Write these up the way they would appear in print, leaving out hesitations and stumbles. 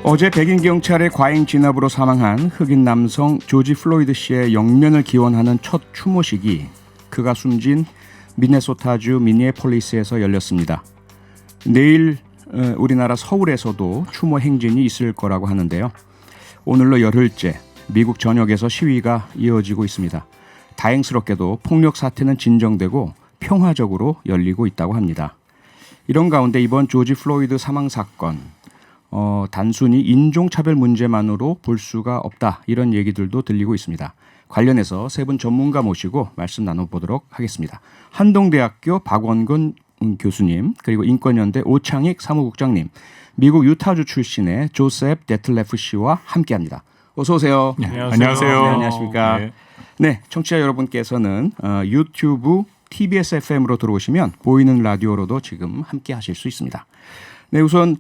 어제 백인 경찰의 과잉 진압으로 사망한 흑인 남성 조지 플로이드 씨의 영면을 기원하는 첫 추모식이 그가 숨진 미네소타주 미니애폴리스에서 열렸습니다. 내일 우리나라 서울에서도 추모 행진이 있을 거라고 하는데요. 오늘로 열흘째 미국 전역에서 시위가 이어지고 있습니다. 다행스럽게도 폭력 사태는 진정되고 평화적으로 열리고 있다고 합니다. 이런 가운데 이번 조지 플로이드 사망 사건 단순히 인종차별 문제만으로 볼 수가 없다, 이런 얘기들도 들리고 있습니다. 관련해서 세 분 전문가 모시고 말씀 나눠보도록 하겠습니다. 한동대학교 박원근 교수님, 그리고 인권연대 오창익 사무국장님, 미국 유타주 출신의 조셉 데틀레프 씨와 함께합니다. 어서 오세요. 네, 안녕하세요. 네, 안녕하십니까. 네, 청취자 여러분께서는 유튜브 TBS FM으로 들어오시면 보이는 라디오로도 지금 함께하실 수 있습니다. 네, 우선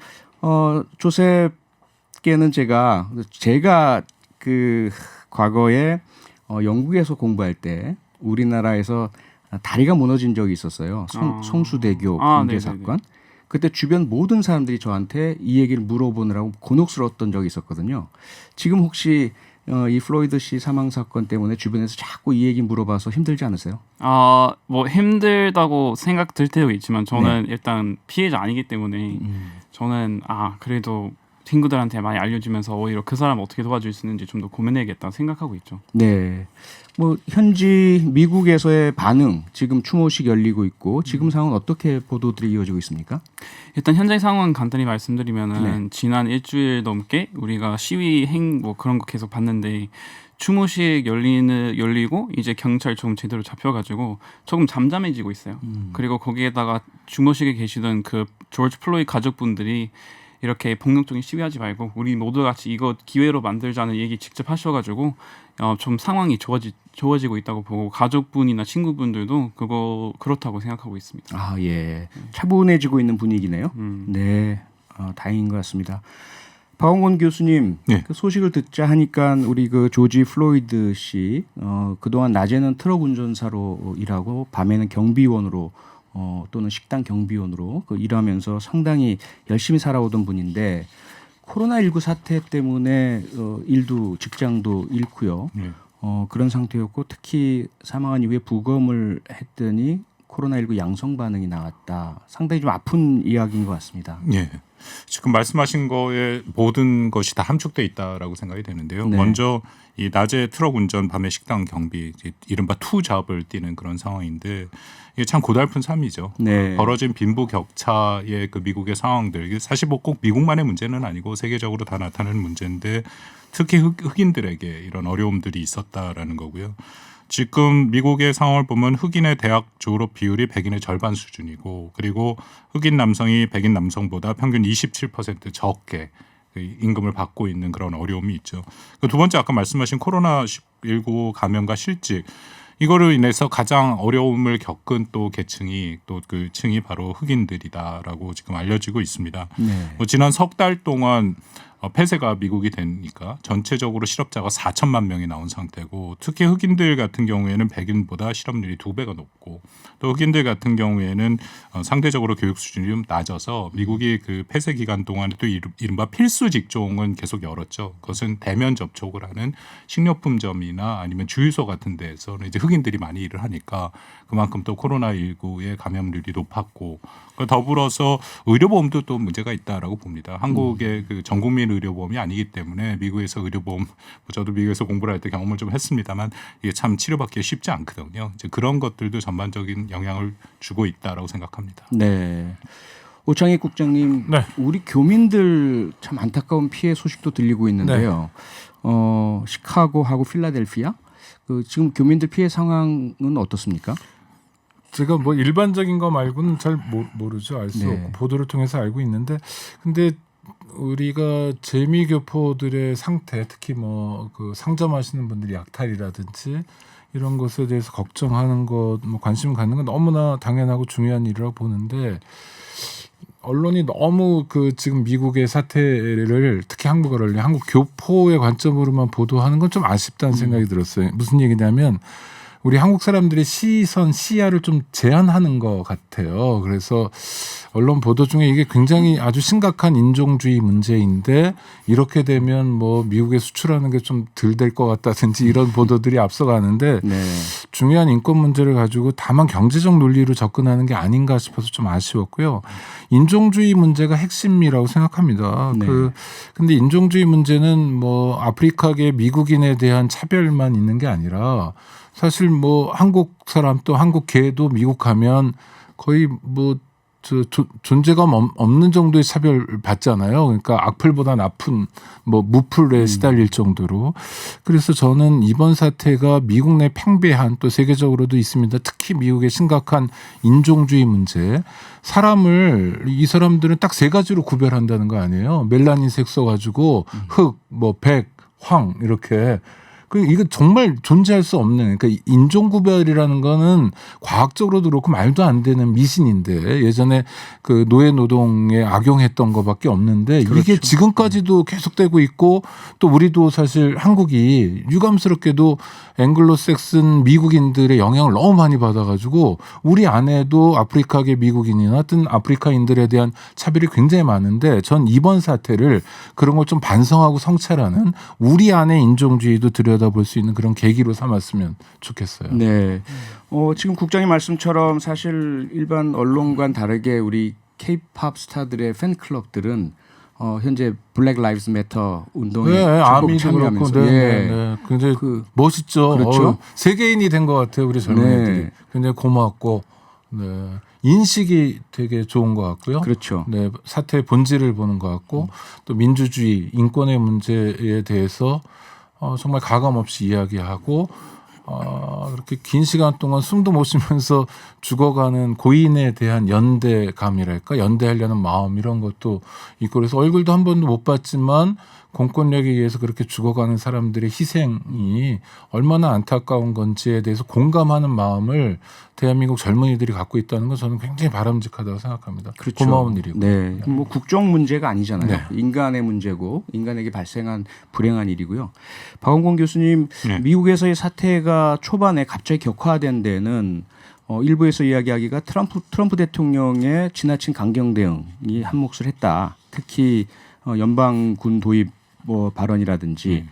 조셉께는 제가 그 과거에 영국에서 공부할 때 우리나라에서 다리가 무너진 적이 있었어요. 성수대교 붕괴 사건. 그때 주변 모든 사람들이 저한테 이 얘기를 물어보느라고 곤혹스러웠던 적이 있었거든요. 지금 혹시 이 플로이드 씨 사망 사건 때문에 주변에서 자꾸 이 얘기 물어봐서 힘들지 않으세요? 뭐 힘들다고 생각 들 때도 있지만 저는 일단 피해자 아니기 때문에 저는 그래도 친구들한테 많이 알려주면서 오히려 그 사람 어떻게 도와줄 수 있는지 좀 더 고민해야겠다 생각하고 있죠. 네. 뭐 현지 미국에서의 반응, 지금 추모식 열리고 있고 지금 상황은 어떻게 보도들이 이어지고 있습니까? 일단 현재 상황 간단히 말씀드리면은 지난 일주일 넘게 우리가 시위 뭐 그런 거 계속 봤는데 추모식 열리고 이제 경찰 좀 제대로 잡혀가지고 조금 잠잠해지고 있어요. 그리고 거기에다가 추모식에 계시던 그 조지 플로이드 가족분들이 이렇게 폭력적인 시위하지 말고 우리 모두 같이 이거 기회로 만들자는 얘기 직접 하셔가지고 좀 상황이 좋아지고 있다고 보고 가족분이나 친구분들도 그렇다고 생각하고 있습니다. 아, 예. 차분해지고 있는 분위기네요. 네, 다행인 것 같습니다. 박원곤 교수님, 네. 그 소식을 듣자 하니까 우리 그 조지 플로이드 씨 그동안 낮에는 트럭 운전사로 일하고 밤에는 경비원으로 또는 식당 경비원으로 일하면서 상당히 열심히 살아오던 분인데 코로나19 사태 때문에 일도 직장도 잃고요. 그런 상태였고 특히 사망한 이후에 부검을 했더니 코로나19 양성 반응이 나왔다. 상당히 좀 아픈 이야기인 것 같습니다. 예. 지금 말씀하신 거에 모든 것이 다 함축돼 있다라고 생각이 되는데요. 네. 먼저 이 낮에 트럭 운전, 밤에 식당 경비, 이른바 투 잡을 뛰는 그런 상황인데 이게 참 고달픈 삶이죠. 네. 벌어진 빈부격차의 그 미국의 상황들, 이게 사실 뭐 꼭 미국만의 문제는 아니고 세계적으로 다 나타나는 문제인데 특히 흑인들에게 이런 어려움들이 있었다라는 거고요. 지금 미국의 상황을 보면 흑인의 대학 졸업 비율이 백인의 절반 수준이고, 그리고 흑인 남성이 백인 남성보다 평균 27% 적게 임금을 받고 있는 그런 어려움이 있죠. 두 번째, 아까 말씀하신 코로나19 감염과 실직, 이거로 인해서 가장 어려움을 겪은 또 계층이 또 그 층이 바로 흑인들이다라고 지금 알려지고 있습니다. 네. 지난 석 달 동안 폐쇄가 미국이 되니까 전체적으로 실업자가 4천만 명이 나온 상태고, 특히 흑인들 같은 경우에는 백인보다 실업률이 2배가 높고, 또 흑인들 같은 경우에는 상대적으로 교육 수준이 좀 낮아서 미국이 그 폐쇄 기간 동안에 또 이른바 필수 직종은 계속 열었죠. 그것은 대면 접촉을 하는 식료품점이나 아니면 주유소 같은 데에서는 이제 흑인들이 많이 일을 하니까 그만큼 또 코로나19의 감염률이 높았고, 더불어서 의료보험도 또 문제가 있다라고 봅니다. 한국의 그 전국민 의료보험이 아니기 때문에 미국에서 의료보험, 저도 미국에서 공부를 할 때 경험을 좀 했습니다만 이게 참 치료받기 쉽지 않거든요. 이제 그런 것들도 전반적인 영향을 주고 있다라고 생각합니다. 네. 오창익 국장님, 네. 우리 교민들 참 안타까운 피해 소식도 들리고 있는데요. 시카고하고 필라델피아, 지금 교민들 피해 상황은 어떻습니까? 제가 뭐 일반적인 거 말고는 잘 모르죠. 알 수 없고 보도를 통해서 알고 있는데, 근데 우리가 재미교포들의 상태, 특히 뭐 그 상점하시는 분들이 약탈이라든지 이런 것에 대해서 걱정하는 것, 뭐 관심 갖는 건 너무나 당연하고 중요한 일이라고 보는데, 언론이 너무 그 지금 미국의 사태를 특히 한국 교포의 관점으로만 보도하는 건 좀 아쉽다는 생각이 들었어요. 무슨 얘기냐면 우리 한국 사람들의 시선, 시야를 좀 제한하는 것 같아요. 그래서 언론 보도 중에 이게 굉장히 아주 심각한 인종주의 문제인데 이렇게 되면 뭐 미국에 수출하는 게 좀 덜 될 것 같다든지 이런 보도들이 앞서가는데 네. 중요한 인권 문제를 가지고 다만 경제적 논리로 접근하는 게 아닌가 싶어서 좀 아쉬웠고요. 인종주의 문제가 핵심이라고 생각합니다. 네. 근데 인종주의 문제는 뭐 아프리카계 미국인에 대한 차별만 있는 게 아니라 사실 뭐 한국 사람 또 한국계도 미국 가면 거의 뭐 존재감 없는 정도의 차별 받잖아요. 그러니까 악플보다 나쁜 뭐 무플에 시달릴 정도로. 그래서 저는 이번 사태가 미국 내 팽배한 또 세계적으로도 있습니다. 특히 미국의 심각한 인종주의 문제. 사람을 이 사람들은 딱 세 가지로 구별한다는 거 아니에요. 멜라닌색 써가지고 흑, 뭐 백, 황 이렇게. 이거 정말 존재할 수 없는 그러니까 인종구별이라는 거는 과학적으로도 그렇고 말도 안 되는 미신인데 예전에 그 노예 노동에 악용했던 것밖에 없는데 그렇죠. 이게 지금까지도 계속되고 있고 또 우리도 사실 한국이 유감스럽게도 앵글로색슨 미국인들의 영향을 너무 많이 받아가지고 우리 안에도 아프리카계 미국인이나 어떤 아프리카인들에 대한 차별이 굉장히 많은데 전 이번 사태를 그런 걸 좀 반성하고 성찰하는 우리 안의 인종주의도 들여다볼 수 있는 그런 계기로 삼았으면 좋겠어요. 네. 지금 국장님 말씀처럼 사실 일반 언론과는 다르게 우리 K-팝 스타들의 팬클럽들은 현재 블랙 라이브스 매터 운동에 적극 아미도 참여하면서 그렇고, 네. 굉장히 멋있죠. 그렇죠. 세계인이 된 것 같아요, 우리 젊은이들이. 굉장히 고맙고, 네. 인식이 되게 좋은 것 같고요. 그렇죠. 네, 사태의 본질을 보는 것 같고, 또 민주주의, 인권의 문제에 대해서 정말 가감 없이 이야기하고. 그렇게 긴 시간 동안 숨도 못 쉬면서 죽어가는 고인에 대한 연대감이랄까 연대하려는 마음 이런 것도 있고 그래서 얼굴도 한 번도 못 봤지만 공권력에 의해서 그렇게 죽어가는 사람들의 희생이 얼마나 안타까운 건지에 대해서 공감하는 마음을 대한민국 젊은이들이 갖고 있다는 건 저는 굉장히 바람직하다고 생각합니다. 그렇죠. 고마운 일이고. 네. 뭐 국정 문제가 아니잖아요. 네. 인간의 문제고 인간에게 발생한 불행한 일이고요. 박원권 교수님, 네. 미국에서의 사태가 초반에 갑자기 격화된 데는 일부에서 이야기하기가 트럼프 대통령의 지나친 강경 대응이 한몫을 했다. 특히 연방군 도입 발언이라든지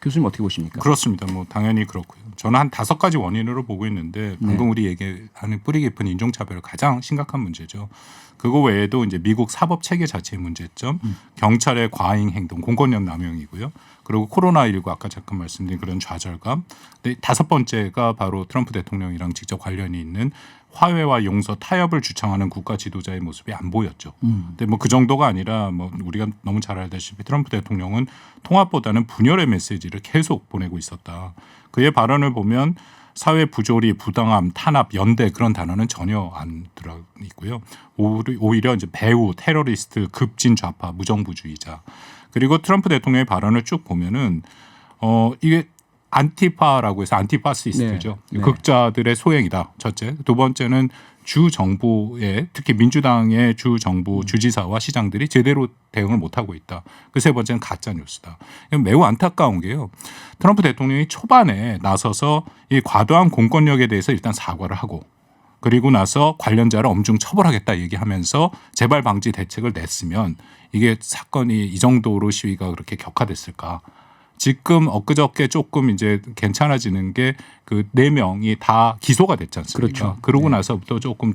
교수님 어떻게 보십니까? 그렇습니다. 뭐 당연히 그렇고요. 저는 한 5가지 원인으로 보고 있는데 방금 우리 얘기하는 뿌리 깊은 인종차별 가장 심각한 문제죠. 그거 외에도 이제 미국 사법 체계 자체의 문제점, 경찰의 과잉 행동, 공권력 남용이고요. 그리고 코로나19 아까 잠깐 말씀드린 그런 좌절감. 근데 5번째가 바로 트럼프 대통령이랑 직접 관련이 있는 화해와 용서, 타협을 주창하는 국가 지도자의 모습이 안 보였죠. 근데 뭐 그 정도가 아니라 뭐 우리가 너무 잘 알다시피 트럼프 대통령은 통합보다는 분열의 메시지를 계속 보내고 있었다. 그의 발언을 보면 사회 부조리, 부당함, 탄압, 연대 그런 단어는 전혀 안 들어 있고요. 오히려 이제 배후, 테러리스트, 급진 좌파, 무정부주의자. 그리고 트럼프 대통령의 발언을 쭉 보면은 이게 안티파라고 해서 안티파시스트죠. 네. 극자들의 소행이다. 첫째. 두 번째는 주 정부의 특히 민주당의 주 정부 주지사와 시장들이 제대로 대응을 못하고 있다. 그 세 번째는 가짜 뉴스다. 매우 안타까운 게요. 트럼프 대통령이 초반에 나서서 이 과도한 공권력에 대해서 일단 사과를 하고 그리고 나서 관련자를 엄중 처벌하겠다 얘기하면서 재발 방지 대책을 냈으면 이게 사건이 이 정도로 시위가 그렇게 격화됐을까? 지금 엊그저께 조금 이제 괜찮아지는 게 그 4명이 다 기소가 됐지 않습니까? 그렇죠. 그러고 네. 나서부터 조금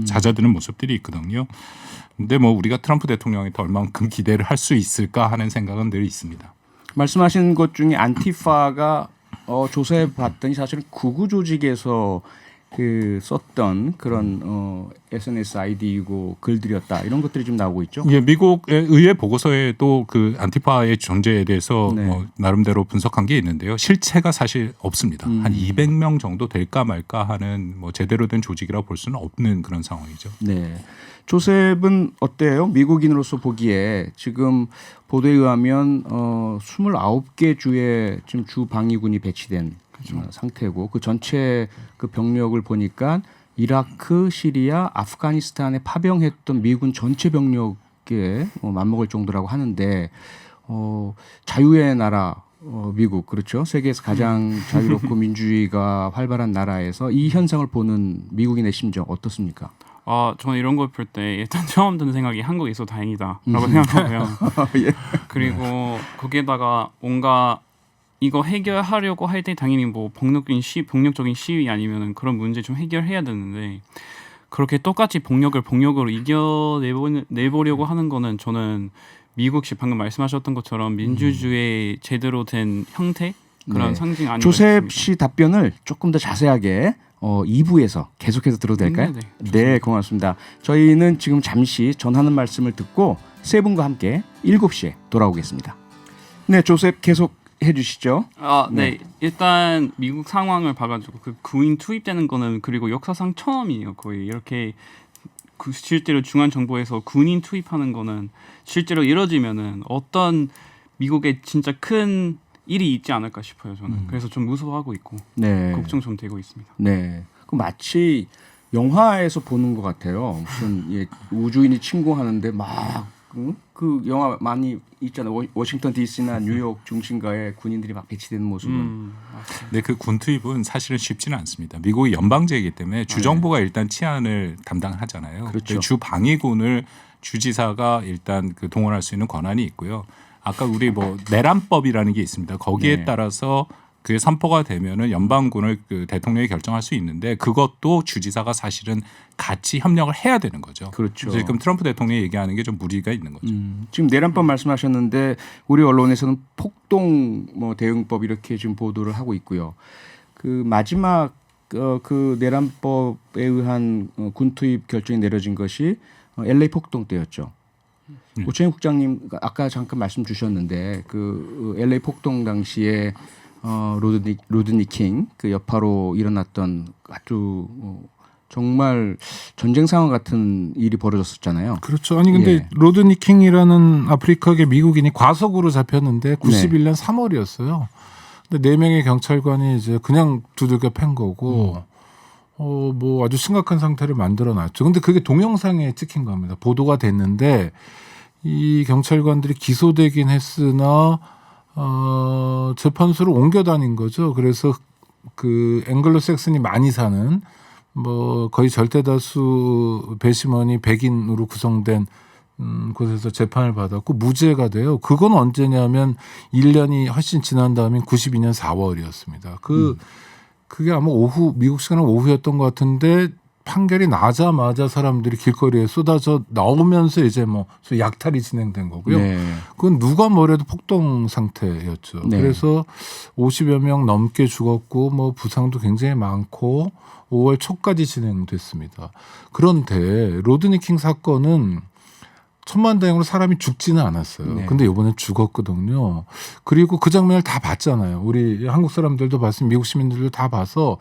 잦아드는 모습들이 있거든요. 근데 뭐 우리가 트럼프 대통령한테 얼마만큼 기대를 할 수 있을까 하는 생각은 늘 있습니다. 말씀하신 것 중에 안티파가 조사해 봤더니 사실은 극우 조직에서 썼던 그런 SNS 아이디이고 글들이었다 이런 것들이 좀 나오고 있죠. 예, 미국의 의회 보고서에도 그 안티파의 존재에 대해서 네. 나름대로 분석한 게 있는데요. 실체가 사실 없습니다. 한 200명 정도 될까 말까 하는 뭐 제대로 된 조직이라고 볼 수는 없는 그런 상황이죠. 네. 조셉은 어때요? 미국인으로서 보기에 지금 보도에 의하면 29개 주에 지금 주 방위군이 배치된 상태고 그 전체 그 병력을 보니까 이라크, 시리아, 아프가니스탄에 파병했던 미군 전체 병력에 맞먹을 정도라고 하는데 자유의 나라 미국 그렇죠. 세계에서 가장 자유롭고 민주주의가 활발한 나라에서 이 현상을 보는 미국인의 심정 어떻습니까? 저는 이런 걸 볼 때 일단 처음 드는 생각이 한국에 있어 다행이다라고 생각하고요. 예. 그리고 거기에다가 뭔가 이거 해결하려고 할 때 당연히 뭐 폭력적인 시위 아니면은 그런 문제 좀 해결해야 되는데 그렇게 똑같이 폭력으로 이겨내보려고 하는 거는 저는 미국식 방금 말씀하셨던 것처럼 민주주의의 제대로 된 형태 그런 네. 상징 아닌가 조셉 싶습니다. 씨 답변을 조금 더 자세하게 2부에서 계속해서 들어도 될까요? 네, 고맙습니다. 저희는 지금 잠시 전하는 말씀을 듣고 세 분과 함께 7시에 돌아오겠습니다. 네, 조셉 계속 해주시죠. 네. 일단 미국 상황을 봐가지고 그 군인 투입되는 거는 그리고 역사상 처음이에요. 거의 이렇게 실제로 중앙 정부에서 군인 투입하는 거는 실제로 이뤄지면은 어떤 미국에 진짜 큰 일이 있지 않을까 싶어요. 저는 그래서 좀 무서워하고 있고 네, 걱정 좀 되고 있습니다. 네, 그 마치 영화에서 보는 것 같아요. 무슨 우주인이 침공하는데 막 그 영화 많이 있잖아요. 워싱턴 D.C.나 뉴욕 중심가에 군인들이 막 배치되는 모습은. 네, 그 군 투입은 사실은 쉽지는 않습니다. 미국이 연방제이기 때문에 주정부가 일단 치안을 담당하잖아요. 그렇죠. 주 방위군을 주지사가 일단 그 동원할 수 있는 권한이 있고요. 아까 우리 뭐 내란법이라는 게 있습니다. 거기에 네. 따라서 그게 선포가 되면은 연방군을 그 대통령이 결정할 수 있는데 그것도 주지사가 사실은 같이 협력을 해야 되는 거죠. 그렇죠. 지금 트럼프 대통령이 얘기하는 게 좀 무리가 있는 거죠. 지금 내란법 말씀하셨는데 우리 언론에서는 폭동 대응법 이렇게 지금 보도를 하고 있고요. 그 마지막 그 내란법에 의한 군 투입 결정이 내려진 것이 LA 폭동 때였죠. 오창익 국장님 아까 잠깐 말씀 주셨는데 그 LA 폭동 당시에 로드니 킹 그 여파로 일어났던 아주 정말 전쟁 상황 같은 일이 벌어졌었잖아요. 그렇죠. 아니 근데 예. 로드니 킹이라는 아프리카계 미국인이 과속으로 잡혔는데 91년 3월이었어요. 근데 4명의 경찰관이 이제 그냥 두들겨 팬 거고 뭐 아주 심각한 상태를 만들어 놨죠. 근데 그게 동영상에 찍힌 겁니다. 보도가 됐는데 이 경찰관들이 기소되긴 했으나 재판소로 옮겨 다닌 거죠. 그래서 그 앵글로색슨이 많이 사는 뭐 거의 절대 다수 배심원이 백인으로 구성된 곳에서 재판을 받았고 무죄가 돼요. 그건 언제냐면 1년이 훨씬 지난 다음인 92년 4월이었습니다. 그게 아마 미국 시간은 오후였던 것 같은데 판결이 나자마자 사람들이 길거리에 쏟아져 나오면서 이제 뭐 약탈이 진행된 거고요. 네. 그건 누가 뭐래도 폭동 상태였죠. 네. 그래서 50여 명 넘게 죽었고 뭐 부상도 굉장히 많고 5월 초까지 진행됐습니다. 그런데 로드니 킹 사건은 천만다행으로 사람이 죽지는 않았어요. 네. 근데 이번엔 죽었거든요. 그리고 그 장면을 다 봤잖아요. 우리 한국 사람들도 봤으면 미국 시민들도 다 봐서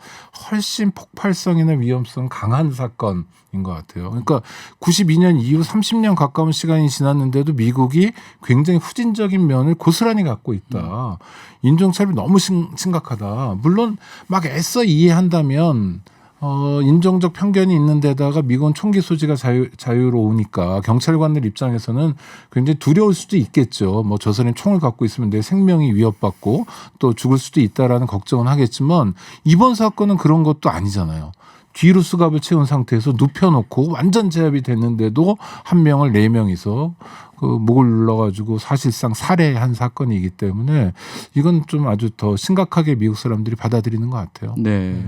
훨씬 폭발성이나 위험성 강한 사건인 것 같아요. 그러니까 92년 이후 30년 가까운 시간이 지났는데도 미국이 굉장히 후진적인 면을 고스란히 갖고 있다. 인종차별이 너무 심각하다. 물론 막 애써 이해한다면 인종적 편견이 있는 데다가 미국은 총기 소지가 자유로우니까 경찰관들 입장에서는 굉장히 두려울 수도 있겠죠. 뭐 저 사람이 총을 갖고 있으면 내 생명이 위협받고 또 죽을 수도 있다라는 걱정은 하겠지만 이번 사건은 그런 것도 아니잖아요. 뒤로 수갑을 채운 상태에서 눕혀놓고 완전 제압이 됐는데도 한 명을 4명이서 그 목을 눌러가지고 사실상 살해한 사건이기 때문에 이건 좀 아주 더 심각하게 미국 사람들이 받아들이는 것 같아요. 네.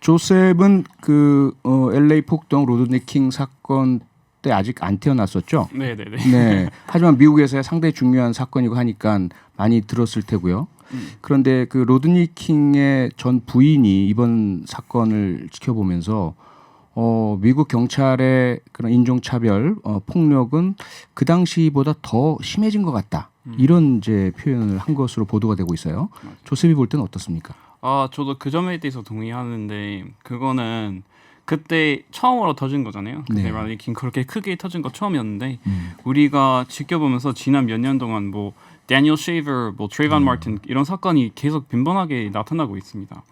조셉은 그 LA 폭동 로드니 킹 사건 때 아직 안 태어났었죠. 네네네. 네. 하지만 미국에서 상당히 중요한 사건이고 하니까 많이 들었을 테고요. 그런데 그 로드니 킹의 전 부인이 이번 사건을 지켜보면서 미국 경찰의 그런 인종차별 폭력은 그 당시보다 더 심해진 것 같다. 이런 이제 표현을 한 것으로 보도가 되고 있어요. 조셉이 볼 때는 어떻습니까? 저도 그 점에 대해서 동의하는데 그거는 그때 처음으로 터진 거잖아요. 그때 네. 로드니 킹 그렇게 크게 터진 거 처음이었는데 우리가 지켜보면서 지난 몇 년 동안 뭐 데니얼 쉐이버, 뭐 트레이번 마틴 이런 사건이 계속 빈번하게 나타나고 있습니다.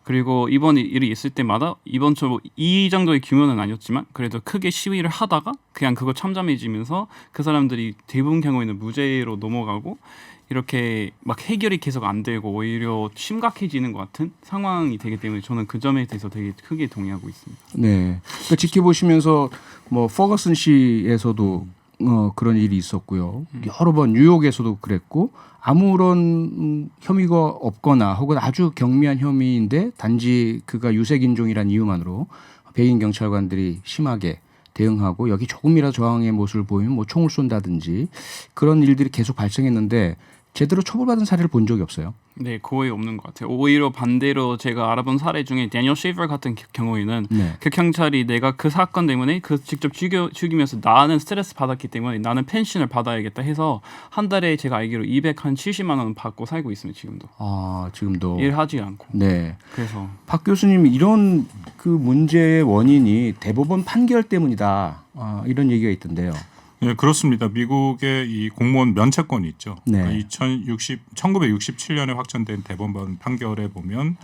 그리고 이번 일이 있을 때마다 이번처럼 이 정도의 규모는 아니었지만 그래도 크게 시위를 하다가 그냥 그거 참담해지면서 그 사람들이 대부분 경우에는 무죄로 넘어가고 이렇게 막 해결이 계속 안 되고 오히려 심각해지는 것 같은 상황이 되기 때문에 저는 그 점에 대해서 되게 크게 동의하고 있습니다. 네. 그러니까 지켜보시면서 뭐 퍼거슨 시에서도 그런 일이 있었고요. 여러 번 뉴욕에서도 그랬고 아무런 혐의가 없거나 혹은 아주 경미한 혐의인데 단지 그가 유색인종이라는 이유만으로 백인 경찰관들이 심하게 대응하고 여기 조금이라도 저항의 모습을 보이면 뭐 총을 쏜다든지 그런 일들이 계속 발생했는데 제대로 처벌받은 사례를 본 적이 없어요. 네, 거의 없는 것 같아요. 오히려 반대로 제가 알아본 사례 중에 데니얼 쉐이퍼 같은 경우에는 네. 그 경찰이 내가 그 사건 때문에 그 직접 죽이면서 나는 스트레스 받았기 때문에 나는 펜션을 받아야겠다 해서 한 달에 제가 알기로 270만 원 받고 살고 있습니다. 지금도. 아, 지금도. 일하지 않고. 네. 그래서 박 교수님 이런 그 문제의 원인이 대법원 판결 때문이다. 이런 얘기가 있던데요. 네, 그렇습니다. 미국의 이 공무원 면책권이 있죠. 네. 1967년에 확정된 대법원 판결에 보면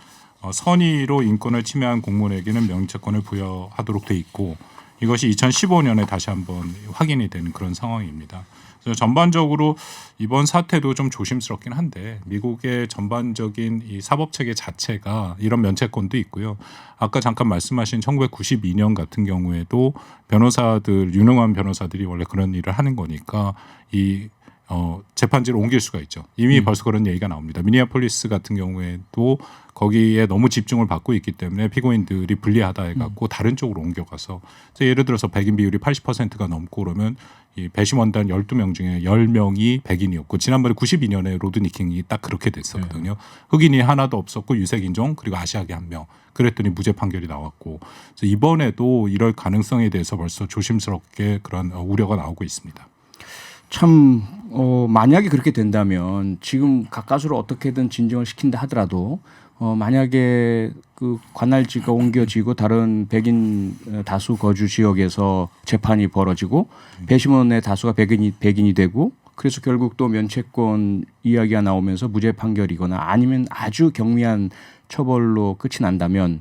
선의로 인권을 침해한 공무원에게는 면책권을 부여하도록 돼 있고 이것이 2015년에 다시 한번 확인이 되는 그런 상황입니다. 그래서 전반적으로 이번 사태도 좀 조심스럽긴 한데 미국의 전반적인 이 사법 체계 자체가 이런 면책권도 있고요. 아까 잠깐 말씀하신 1992년 같은 경우에도 변호사들 유능한 변호사들이 원래 그런 일을 하는 거니까 이 재판지를 옮길 수가 있죠. 이미 벌써 그런 얘기가 나옵니다. 미니애폴리스 같은 경우에도 거기에 너무 집중을 받고 있기 때문에 피고인들이 불리하다 해갖고 다른 쪽으로 옮겨가서 예를 들어서 백인 비율이 80%가 넘고 그러면 이 배심원단 12명 중에 10명이 백인이었고 지난번에 92년에 로드니킹이 딱 그렇게 됐었거든요. 흑인이 하나도 없었고 유색인종 그리고 아시아계 1명. 그랬더니 무죄 판결이 나왔고 그래서 이번에도 이럴 가능성에 대해서 벌써 조심스럽게 그런 우려가 나오고 있습니다. 참 만약에 그렇게 된다면 지금 가까스로 어떻게든 진정을 시킨다 하더라도 만약에 그 관할지가 옮겨지고 다른 백인 다수 거주 지역에서 재판이 벌어지고 배심원의 다수가 백인이 되고 그래서 결국 또 면책권 이야기가 나오면서 무죄 판결이거나 아니면 아주 경미한 처벌로 끝이 난다면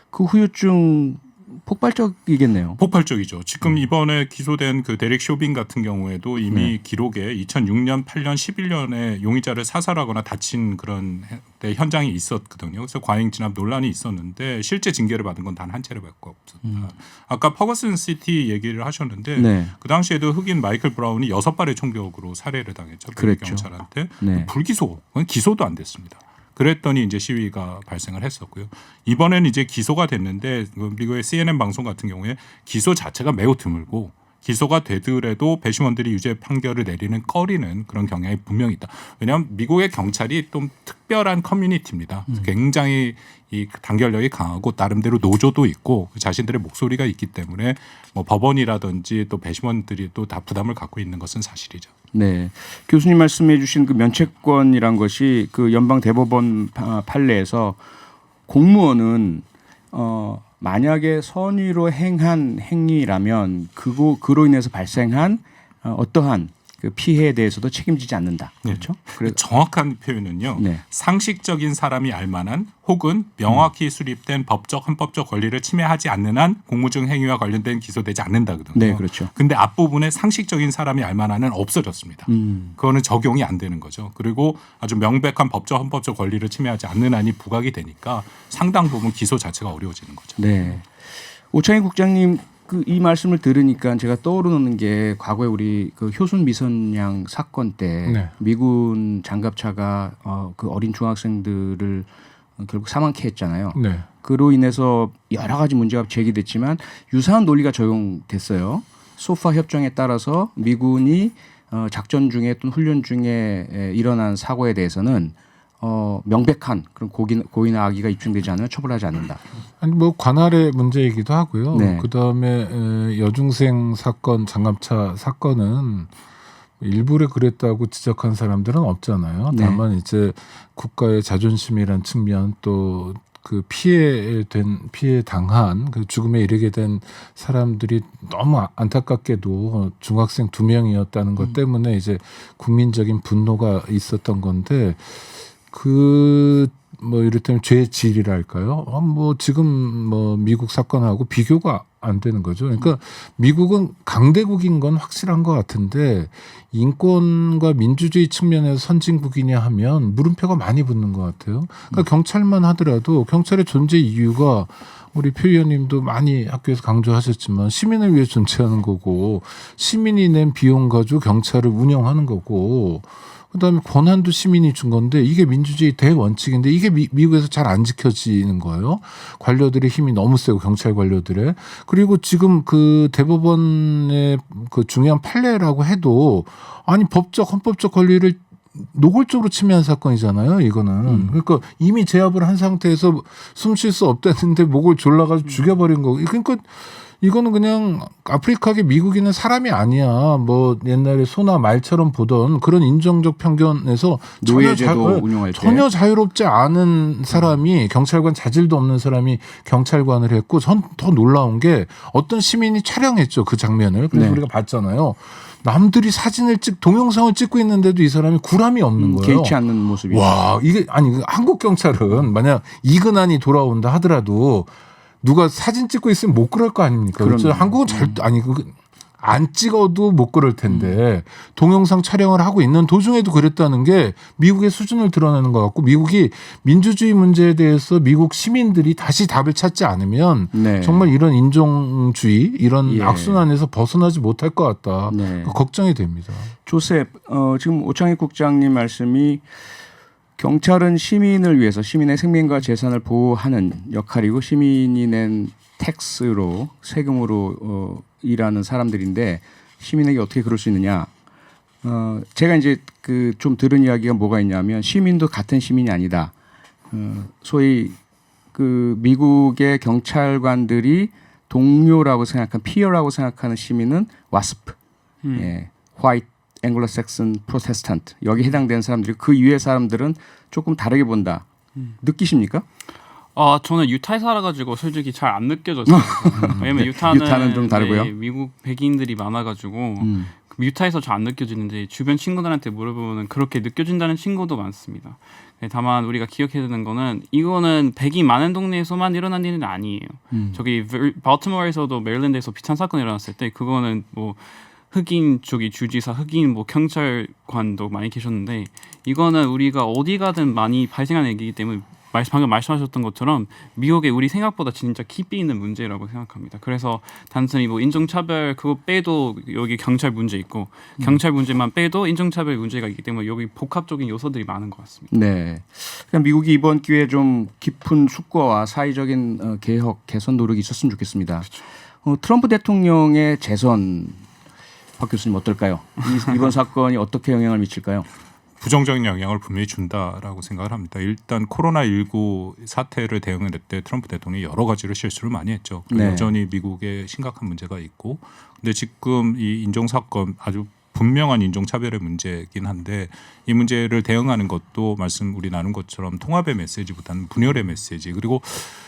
그 후유증 폭발적이겠네요. 폭발적이죠. 지금 이번에 기소된 그 데릭 쇼빈 같은 경우에도 이미 기록에 2006년, 8년, 11년에 용의자를 사살하거나 다친 그런 현장이 있었거든요. 그래서 과잉 진압 논란이 있었는데 실제 징계를 받은 건 단 한 차례밖에 없었다. 아까 퍼거슨 시티 얘기를 하셨는데 네. 그 당시에도 흑인 마이클 브라운이 6발의 총격으로 살해를 당했죠. 그랬죠. 경찰한테. 네. 불기소, 기소도 안 됐습니다. 그랬더니 이제 시위가 발생을 했었고요. 이번에는 이제 기소가 됐는데 미국의 CNN 방송 같은 경우에 기소 자체가 매우 드물고 기소가 되더라도 배심원들이 유죄 판결을 내리는 꺼리는 그런 경향이 분명히 있다. 왜냐하면 미국의 경찰이 좀 특별한 커뮤니티입니다. 굉장히 이 단결력이 강하고 나름대로 노조도 있고 자신들의 목소리가 있기 때문에 뭐 법원이라든지 또 배심원들이 또 다 부담을 갖고 있는 것은 사실이죠. 네, 교수님 말씀해 주신 그 면책권이란 것이 그 연방 대법원 판례에서 공무원은 만약에 선의로 행한 행위라면 그로 인해서 발생한 어떠한 그 피해에 대해서도 책임지지 않는다. 그렇죠? 그래서 정확한 표현은요. 네. 상식적인 사람이 알만한 혹은 명확히 수립된 법적 헌법적 권리를 침해하지 않는 한 공무중 행위와 관련된 기소되지 않는다거든요. 네, 그렇죠. 근데 앞부분에 상식적인 사람이 알만한은 없어졌습니다. 그거는 적용이 안 되는 거죠. 그리고 아주 명백한 법적 헌법적 권리를 침해하지 않는 한이 부각이 되니까 상당 부분 기소 자체가 어려워지는 거죠. 네. 오창희 국장님 이 말씀을 들으니까 제가 떠오르는 게 과거에 우리 그 효순 미선양 사건 때 네. 미군 장갑차가 그 어린 중학생들을 결국 사망케 했잖아요. 네. 그로 인해서 여러 가지 문제가 제기됐지만 유사한 논리가 적용됐어요. 소파 협정에 따라서 미군이 작전 중에 또는 훈련 중에 일어난 사고에 대해서는 명백한 그런 고의나 악의가 입증되지 않으면 처벌하지 않는다. 아니 뭐 관할의 문제이기도 하고요. 네. 그다음에 여중생 사건 장갑차 사건은 일부러 그랬다고 지적한 사람들은 없잖아요. 네. 다만 이제 국가의 자존심이란 측면 또 그 피해 당한 그 죽음에 이르게 된 사람들이 너무 안타깝게도 중학생 2명이었다는 것 때문에 이제 국민적인 분노가 있었던 건데 그 뭐 이를테면 죄의 질이랄까요? 뭐 지금 뭐 미국 사건하고 비교가 안 되는 거죠. 그러니까 미국은 강대국인 건 확실한 것 같은데 인권과 민주주의 측면에서 선진국이냐 하면 물음표가 많이 붙는 것 같아요. 그러니까 경찰만 하더라도 경찰의 존재 이유가 우리 표 의원님도 많이 학교에서 강조하셨지만 시민을 위해 존재하는 거고 시민이 낸 비용 가지고 경찰을 운영하는 거고 그다음에 권한도 시민이 준 건데 이게 민주주의 대원칙인데 이게 미국에서 잘 안 지켜지는 거예요. 관료들의 힘이 너무 세고 경찰 관료들의 그리고 지금 그 대법원의 그 중요한 판례라고 해도 아니 법적 헌법적 권리를 노골적으로 침해한 사건이잖아요. 이거는 그러니까 이미 제압을 한 상태에서 숨 쉴 수 없다는데 목을 졸라가지고 죽여버린 거고 그러니까 이거는 그냥 아프리카계 미국인은 사람이 아니야. 뭐 옛날에 소나 말처럼 보던 그런 인종적 편견에서 노예제도 운영할 때 전혀 자유롭지 않은 사람이 경찰관 자질도 없는 사람이 경찰관을 했고 전 더 놀라운 게 어떤 시민이 촬영했죠. 그 장면을. 그래서 네. 우리가 봤잖아요. 남들이 사진을 동영상을 찍고 있는데도 이 사람이 구람이 없는 거예요. 개의치 않는 모습이. 와, 이게 아니 한국 경찰은 만약 이근한이 돌아온다 하더라도 누가 사진 찍고 있으면 못 그럴 거 아닙니까? 그렇죠? 한국은 아니 안 찍어도 못 그럴 텐데 동영상 촬영을 하고 있는 도중에도 그랬다는 게 미국의 수준을 드러내는 것 같고 미국이 민주주의 문제에 대해서 미국 시민들이 다시 답을 찾지 않으면 네. 정말 이런 인종주의 이런 예. 악순환에서 벗어나지 못할 것 같다. 네. 걱정이 됩니다. 조셉, 지금 오창익 국장님 말씀이 경찰은 시민을 위해서 시민의 생명과 재산을 보호하는 역할이고 시민이 낸 텍스로 세금으로 일하는 사람들인데 시민에게 어떻게 그럴 수 있느냐? 제가 이제 그 좀 들은 이야기가 뭐가 있냐면 시민도 같은 시민이 아니다. 소위 그 미국의 경찰관들이 동료라고 생각한 피어라고 생각하는 시민은 와스프, 예, 화이트 앵글로색슨 프로테스탄트 여기 해당되는 사람들이 그 이외의 사람들은 조금 다르게 본다. 느끼십니까? 저는 유타에 살아가지고 솔직히 잘 안 느껴졌어요. 왜냐면 유타는 좀 다르고요. 네, 미국 백인들이 많아가지고 유타에서 잘 안 느껴지는데 주변 친구들한테 물어보면 그렇게 느껴진다는 친구도 많습니다. 네, 다만 우리가 기억해야 되는 거는 이거는 백인 많은 동네에서만 일어난 일은 아니에요. 저기 발티모어에서도 메릴랜드에서 비슷한 사건이 일어났을 때 그거는 뭐 흑인 쪽이 주지사, 흑인 뭐 경찰관도 많이 계셨는데 이거는 우리가 어디 가든 많이 발생하는 얘기이기 때문에 방금 말씀하셨던 것처럼 미국에 우리 생각보다 진짜 깊이 있는 문제라고 생각합니다. 그래서 단순히 뭐 인종차별 그거 빼도 여기 경찰 문제 있고 경찰 문제만 빼도 인종차별 문제가 있기 때문에 여기 복합적인 요소들이 많은 것 같습니다. 네. 그냥 미국이 이번 기회에 좀 깊은 숙고와 사회적인 개혁, 개선 노력이 있었으면 좋겠습니다. 그렇죠. 트럼프 대통령의 재선 박 교수님 어떨까요? 이번 사건이 어떻게 영향을 미칠까요? 부정적인 영향을 분명히 준다라고 생각을 합니다. 일단 코로나19 사태를 대응할 때 트럼프 대통령이 여러 가지로 실수를 많이 했죠. 네. 여전히 미국에 심각한 문제가 있고 근데 지금 이 인종 사건 아주 분명한 인종차별의 문제이긴 한데 이 문제를 대응하는 것도 말씀 우리 나눈 것처럼 통합의 메시지보다는 분열의 메시지 그리고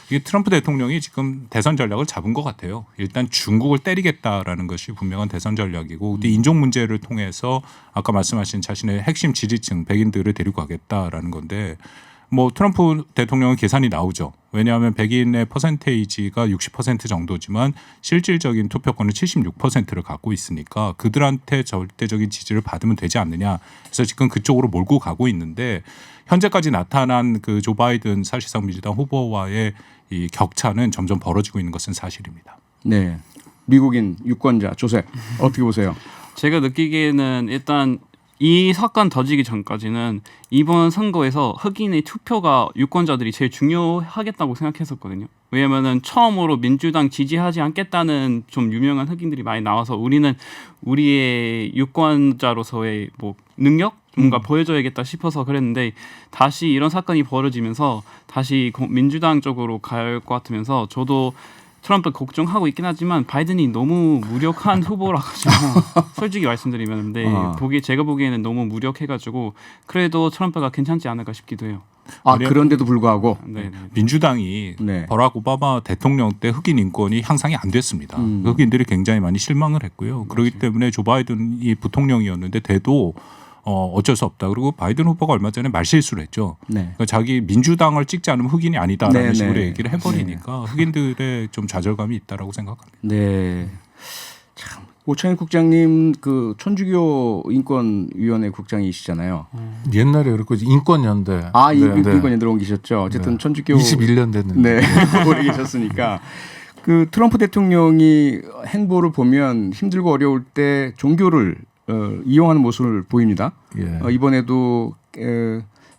이게 트럼프 대통령이 지금 대선 전략을 잡은 것 같아요. 일단 중국을 때리겠다라는 것이 분명한 대선 전략이고 근데 인종 문제를 통해서 아까 말씀하신 자신의 핵심 지지층 백인들을 데리고 가겠다라는 건데 뭐 트럼프 대통령은 계산이 나오죠. 왜냐하면 백인의 퍼센테이지가 60% 정도지만 실질적인 투표권은 76%를 갖고 있으니까 그들한테 절대적인 지지를 받으면 되지 않느냐. 그래서 지금 그쪽으로 몰고 가고 있는데 현재까지 나타난 그 조 바이든 사실상 민주당 후보와의 이 격차는 점점 벌어지고 있는 것은 사실입니다. 네. 미국인 유권자 조셉 어떻게 보세요? 제가 느끼기에는 일단 이 사건 터지기 전까지는 이번 선거에서 흑인의 투표가 유권자들이 제일 중요하겠다고 생각했었거든요. 왜냐면은 처음으로 민주당 지지하지 않겠다는 좀 유명한 흑인들이 많이 나와서 우리는 우리의 유권자로서의 뭐 능력 뭔가 보여줘야겠다 싶어서 그랬는데 다시 이런 사건이 벌어지면서 다시 민주당 쪽으로 갈 것 같으면서 저도 트럼프 걱정하고 있긴 하지만 바이든이 너무 무력한 후보라 가지고 솔직히 말씀드리면 근데 제가 보기에는 너무 무력해가지고 그래도 트럼프가 괜찮지 않을까 싶기도 해요. 그런데도 불구하고 네. 민주당이 네. 버락 오바마 대통령 때 흑인 인권이 향상이 안 됐습니다. 흑인들이 굉장히 많이 실망을 했고요. 그렇기 때문에 조 바이든이 부통령이었는데 돼도 어쩔 수 없다. 그리고 바이든 후보가 얼마 전에 말실수를 했죠. 네. 그러니까 자기 민주당을 찍지 않으면 흑인이 아니다라는 네, 식으로 네. 얘기를 해버리니까 흑인들의 좀 좌절감이 있다라고 생각합니다. 네. 참 오창익 국장님 그 천주교 인권위원회 국장이시잖아요. 옛날에 그렇고 인권연대. 아, 네, 네. 인권에 들어온 계셨죠. 어쨌든 네. 천주교 21년 됐는데. 네, 오래 계셨으니까 그 트럼프 대통령이 행보를 보면 힘들고 어려울 때 종교를 이용하는 모습을 보입니다. 예. 이번에도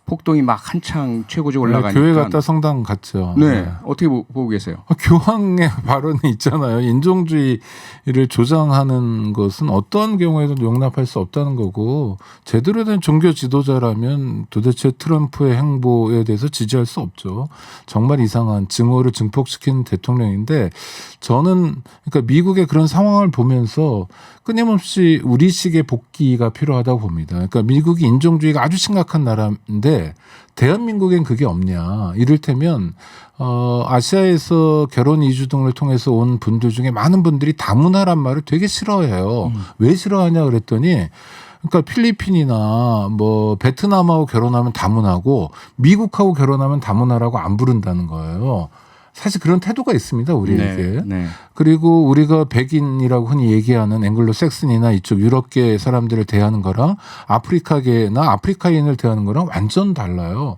폭동이 막 한창 최고조 올라가니까 교회 갔다 성당 갔죠. 네, 어떻게 보고 계세요? 교황의 발언이 있잖아요. 인종주의를 조장하는 것은 어떠한 경우에도 용납할 수 없다는 거고 제대로 된 종교 지도자라면 도대체 트럼프의 행보에 대해서 지지할 수 없죠. 정말 이상한 증오를 증폭시킨 대통령인데 저는 그러니까 미국의 그런 상황을 보면서 끊임없이 우리식의 복귀가 필요하다고 봅니다. 그러니까 미국이 인종주의가 아주 심각한 나라인데 대한민국엔 그게 없냐. 이를테면 아시아에서 결혼 이주 등을 통해서 온 분들 중에 많은 분들이 다문화란 말을 되게 싫어해요. 왜 싫어하냐 그랬더니 그러니까 필리핀이나 뭐 베트남하고 결혼하면 다문화고 미국하고 결혼하면 다문화라고 안 부른다는 거예요. 사실 그런 태도가 있습니다, 우리에게. 네, 네. 그리고 우리가 백인이라고 흔히 얘기하는 앵글로 색슨이나 이쪽 유럽계 사람들을 대하는 거랑 아프리카계나 아프리카인을 대하는 거랑 완전 달라요.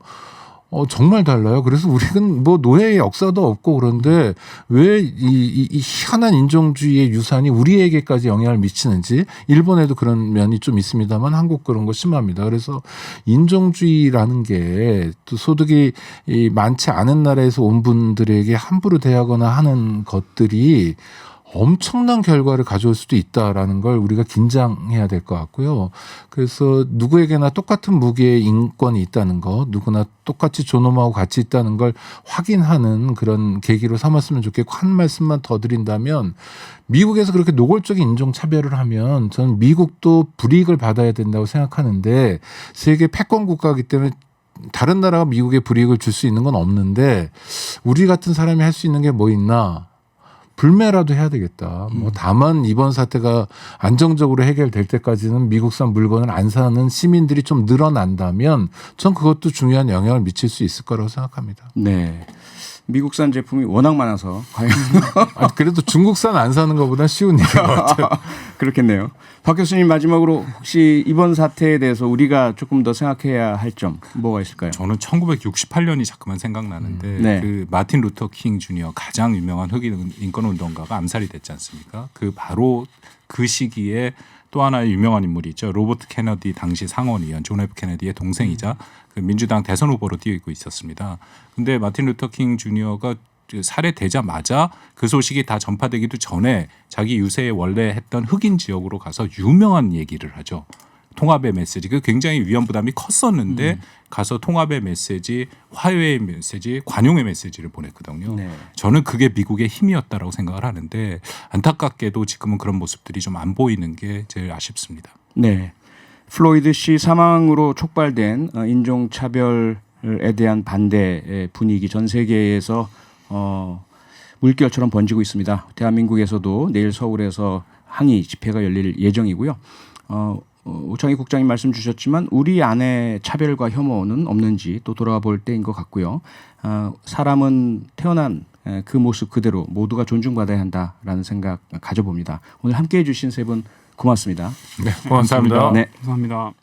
정말 달라요. 그래서 우리는 뭐 노예의 역사도 없고 그런데 왜 이 희한한 인종주의의 유산이 우리에게까지 영향을 미치는지 일본에도 그런 면이 좀 있습니다만 한국 그런 거 심합니다. 그래서 인종주의라는 게 또 소득이 많지 않은 나라에서 온 분들에게 함부로 대하거나 하는 것들이 엄청난 결과를 가져올 수도 있다라는 걸 우리가 긴장해야 될 것 같고요. 그래서 누구에게나 똑같은 무게의 인권이 있다는 거, 누구나 똑같이 존엄하고 가치 있다는 걸 확인하는 그런 계기로 삼았으면 좋겠고 한 말씀만 더 드린다면 미국에서 그렇게 노골적인 인종차별을 하면 저는 미국도 불이익을 받아야 된다고 생각하는데 세계 패권 국가이기 때문에 다른 나라가 미국에 불이익을 줄 수 있는 건 없는데 우리 같은 사람이 할 수 있는 게 뭐 있나? 불매라도 해야 되겠다. 뭐 다만 이번 사태가 안정적으로 해결될 때까지는 미국산 물건을 안 사는 시민들이 좀 늘어난다면 전 그것도 중요한 영향을 미칠 수 있을 거라고 생각합니다. 네. 미국산 제품이 워낙 많아서 과연 그래도 중국산 안 사는 것보다 쉬운 일인 것 같아요. 그렇겠네요. 박 교수님 마지막으로 혹시 이번 사태에 대해서 우리가 조금 더 생각해야 할 점 뭐가 있을까요? 저는 1968년이 자꾸만 생각나는데 네. 그 마틴 루터 킹 주니어 가장 유명한 흑인 인권 운동가가 암살이 됐지 않습니까? 그 바로 그 시기에 또 하나의 유명한 인물이 있죠. 로버트 케너디 당시 상원의원 존 F 케네디의 동생이자 그 민주당 대선 후보로 뛰고 있었습니다. 근데 마틴 루터 킹 주니어가 살해되자마자 그 소식이 다 전파되기도 전에 자기 유세에 원래 했던 흑인 지역으로 가서 유명한 얘기를 하죠. 통합의 메시지. 그 굉장히 위험 부담이 컸었는데 가서 통합의 메시지, 화해의 메시지, 관용의 메시지를 보냈거든요. 네. 저는 그게 미국의 힘이었다라고 생각을 하는데 안타깝게도 지금은 그런 모습들이 좀 안 보이는 게 제일 아쉽습니다. 네. 플로이드 씨 사망으로 촉발된 인종차별에 대한 반대 분위기 전 세계에서 물결처럼 번지고 있습니다. 대한민국에서도 내일 서울에서 항의 집회가 열릴 예정이고요. 오창익 국장님 말씀 주셨지만 우리 안에 차별과 혐오는 없는지 또 돌아와 볼 때인 것 같고요. 사람은 태어난 그 모습 그대로 모두가 존중받아야 한다라는 생각 가져봅니다. 오늘 함께해 주신 세 분 고맙습니다. 네, 고맙습니다. 네. 감사합니다.